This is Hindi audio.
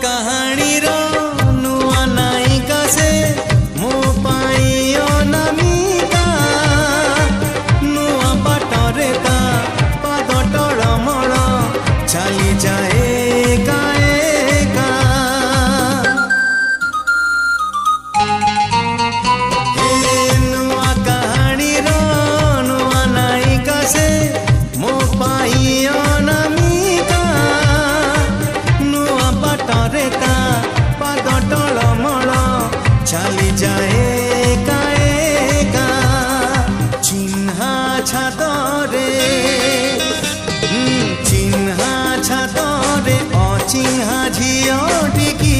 कहानी रो नुआ नायिका से मो पाई अनामिका नुआ बाटरे ता पाद टळमळ चली जाए एका एका नुआ कहानी रो नुआ नायिका से मो पाई अनामिका नुआ बाटरे ता पाद टळमळ चली जाए एका एका चिन्हा छादरे चिन्हा छादरे अचिन्हा झियो टिकी